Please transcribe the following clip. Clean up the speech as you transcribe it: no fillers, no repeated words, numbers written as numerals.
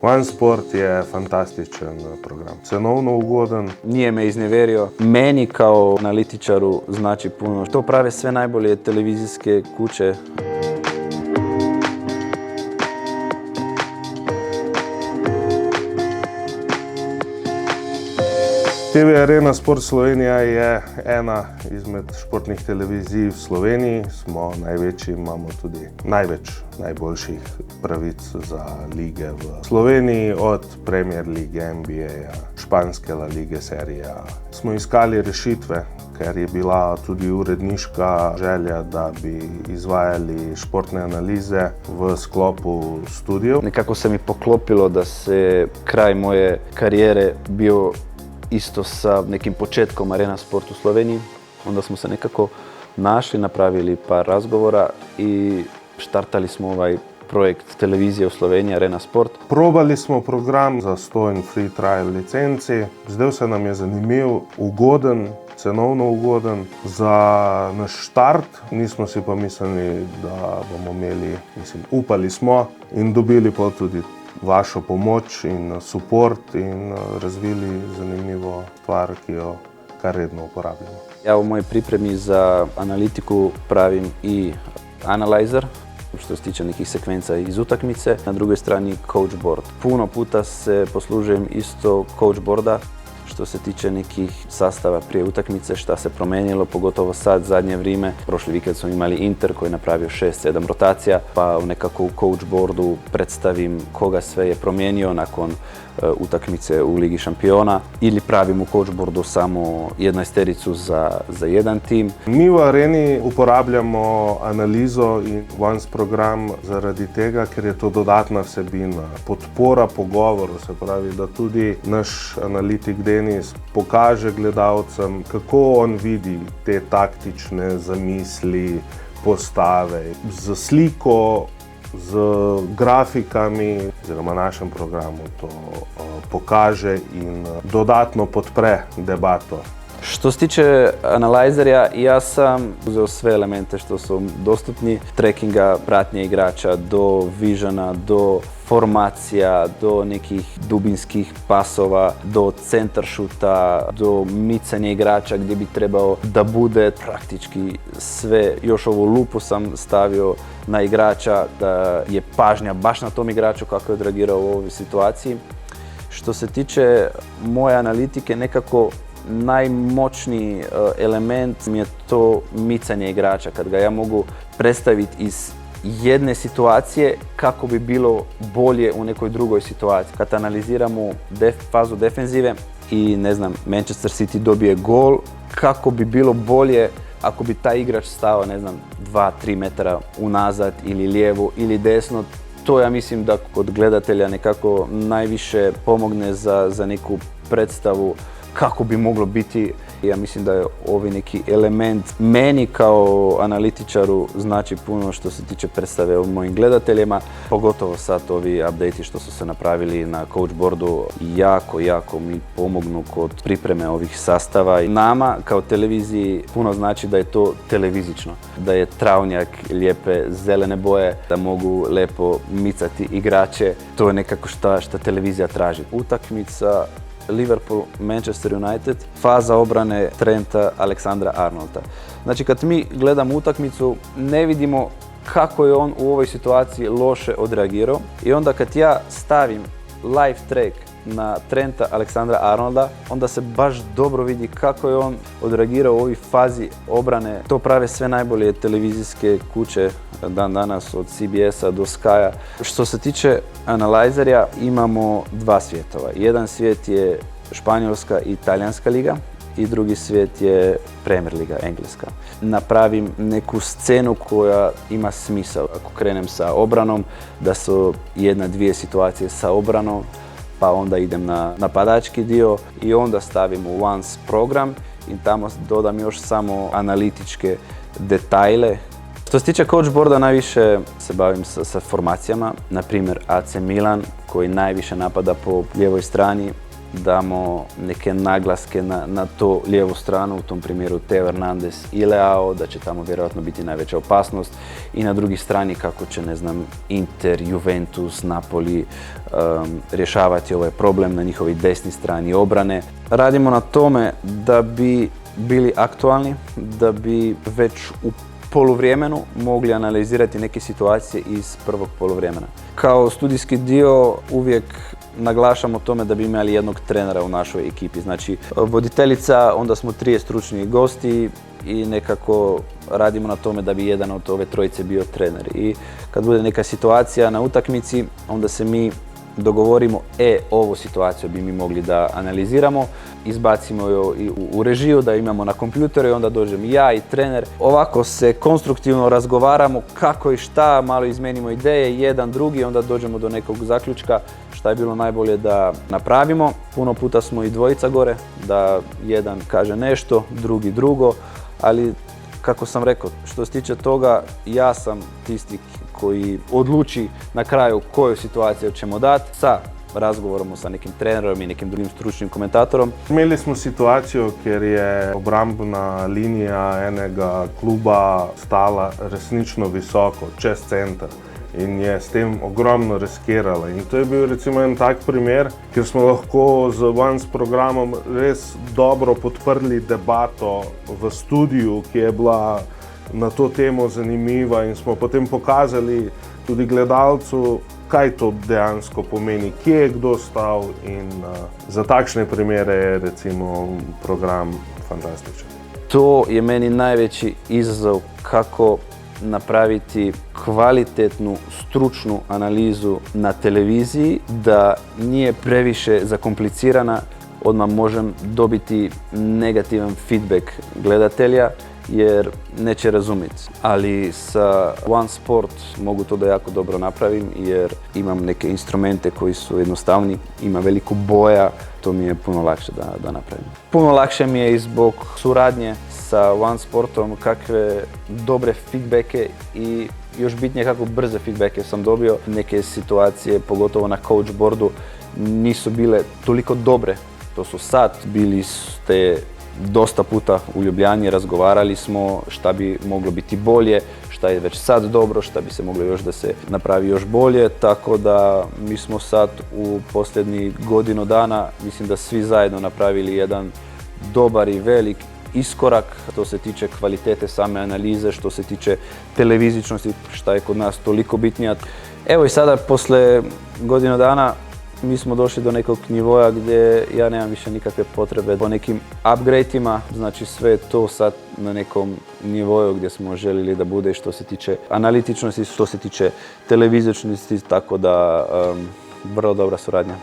OneSport je fantastičen program, cenovno ugoden. Nije me izneverio. Meni kao analitičaru znači puno. To prave sve najbolje televizijske kuće. TV Arena Sport Slovenija je ena izmed športnih televizij v Sloveniji. Smo največji, imamo tudi najboljših pravic za lige v Sloveniji, od Premier lige, NBA, španske La Lige, serija. Smo iskali rešitve, ker je bila tudi uredniška želja, da bi izvajali športne analize v sklopu studijev. Nekako se mi poklopilo da se kraj moje karijere bio isto sa nekim početkom Arena Sport u Sloveniji. Onda smo se nekako našli, napravili par razgovora i štartali smo ovaj projekt televizije u Sloveniji, Arena Sport. Probali smo program za 100 free trial licenci. Zdel se nam je zanimiv, ugoden, cenovno ugoden. Za naš štart nismo si pa mislili, da bomo imeli, upali smo in dobili pa tudi vašo pomoč in support in razvili zanimivo stvar, ki jo kar redno uporabljamo. Ja u mojoj pripremi za analitiku pravim i analyzer, što se tiče nekih sekvenca iz utakmice. Na drugoj strani coach board. Puno puta se poslužujem isto coach boarda što se tiče nekih sastava prije utakmice, šta se promijenilo, pogotovo sad, zadnje vrijeme. Prošli vikend smo imali Inter koji je napravio 6-7 rotacija, pa nekako u coach boardu predstavim koga sve je promijenio nakon utakmice u Ligi šampiona, ili pravim u coach boardu samo 11-tericu za jedan tim. Mi v Areni uporabljamo analizo in ONES program zaradi tega, ker je to dodatna vsebina, podpora pogovoru, se pravi, da tudi naš analitik Denis pokaže gledalcem, kako on vidi te taktične zamisli, postave, z sliko, z grafikami, oziroma našem programu to pokaže in dodatno podpre debato. Što se tiče analyzerja, ja sam uzeo sve elemente što su dostupni, trackinga, pratnje igrača, do visiona, do formacija, do nekih dubinskih pasova, do centar šuta, do micanja igrača gdje bi trebao da bude praktički sve. Još ovu lupu sam stavio na igrača, da je pažnja baš na tom igraču kako je odreagirao u ovoj situaciji. Što se tiče moje analitike, nekako najmoćniji element mi je to micanje igrača, kad ga ja mogu predstaviti iz jedne situacije kako bi bilo bolje u nekoj drugoj situaciji. Kad analiziramo fazu defenzive i Manchester City dobije gol, kako bi bilo bolje ako bi taj igrač stao 2-3 metara unazad ili lijevo ili desno. To ja mislim da kod gledatelja nekako najviše pomogne za neku predstavu kako bi moglo biti. Ja mislim da je ovaj neki element meni kao analitičaru znači puno što se tiče predstave o mojim gledateljima. Pogotovo sad ovi update što su se napravili na coach boardu jako mi pomognu kod pripreme ovih sastava. Nama kao televiziji puno znači da je to televizično, da je travnjak lijepe zelene boje, da mogu lepo micati igrače. To je nekako šta televizija traži. Utakmica Liverpool, Manchester United, faza obrane Trenta Alexandra-Arnolda. Znači kad mi gledamo utakmicu ne vidimo kako je on u ovoj situaciji loše odreagirao i onda kad ja stavim live track na Trenta Alexandra-Arnolda, onda se baš dobro vidi kako je on odreagirao u ovoj fazi obrane. To prave sve najbolje televizijske kuće dan danas, od CBS-a do Sky-a. Što se tiče analyzerja, imamo dva svjetova. Jedan svijet je španjolska i talijanska liga i drugi svijet je Premier liga, engleska. Napravim neku scenu koja ima smisao. Ako krenem sa obranom, da su dvije situacije sa obranom, pa onda idem na napadački dio i onda stavim u ONES program i tamo dodam još samo analitičke detajle. Što se tiče coach boarda, najviše se bavim sa formacijama, na primjer AC Milan koji najviše napada po lijevoj strani damo neke naglaske na to lijevu stranu, u tom primjeru Teo Hernandez i Leao, da će tamo vjerojatno biti najveća opasnost, i na drugoj strani kako će, ne znam, Inter, Juventus, Napoli rješavati ovaj problem na njihovoj desnoj strani obrane. Radimo na tome da bi bili aktualni, da bi već u poluvremenu mogli analizirati neke situacije iz prvog poluvremena. Kao studijski dio uvijek naglašamo tome da bi imali jednog trenera u našoj ekipi. Znači, voditeljica, onda smo 3 stručni gosti i nekako radimo na tome da bi jedan od ove trojice bio trener. I kad bude neka situacija na utakmici, onda se mi dogovorimo, ovu situaciju bi mi mogli da analiziramo, izbacimo ju u režiju, da imamo na kompjuteru i onda dođem ja i trener. Ovako se konstruktivno razgovaramo kako i šta, malo izmenimo ideje, jedan, drugi, onda dođemo do nekog zaključka šta je bilo najbolje da napravimo. Puno puta smo i dvojica gore, da jedan kaže nešto, drugi drugo, ali kako sam rekao, što se tiče toga, ja sam tisti koji odluči na kraju koju situaciju ćemo dati sa razgovorom sa nekim trenerom i nekim drugim stručnim komentatorom. Imeli smo situacijo, kjer je obrambna linija enega kluba stala resnično visoko, čez center. In je s tem ogromno riskirala. In to je bil recimo en tak primer, kjer smo lahko z Once programom res dobro podprli debato v studiu, ki je bila na to temo zanimiva, in smo potem pokazali tudi gledalcu, kaj to dejansko pomeni, kje je kdo stal, in za takšne primere je recimo program fantastičen. To je meni najveći izazov kako napraviti kvalitetnu, stručnu analizu na televiziji, da nije previše zakomplicirana, odmah možem dobiti negativan feedback gledatelja jer neće razumjeti. Ali sa One Sport mogu to da jako dobro napravim jer imam neke instrumente koji su jednostavni, ima veliko boja, to mi je puno lakše da napravim. Puno lakše mi je i zbog suradnje sa One Sportom, kakve dobre feedbacke i još bitnije kako brze feedbacke sam dobio. Neke situacije, pogotovo na coach boardu, nisu bile toliko dobre. To su sad, bili ste dosta puta u Ljubljani, razgovarali smo šta bi moglo biti bolje, šta je već sad dobro, šta bi se moglo još da se napravi još bolje, tako da mi smo sad u posljednjih godinu dana, mislim da svi zajedno napravili jedan dobar i velik iskorak što se tiče kvalitete same analize, što se tiče televizičnosti, šta je kod nas toliko bitnija. Evo i sada, posle godinu dana, mi smo došli do nekog nivoja gdje ja nemam više nikakve potrebe po nekim upgradeima, znači sve to sad na nekom nivoju gdje smo željeli da bude što se tiče analitičnosti, što se tiče televizičnosti, tako da vrlo dobra suradnja.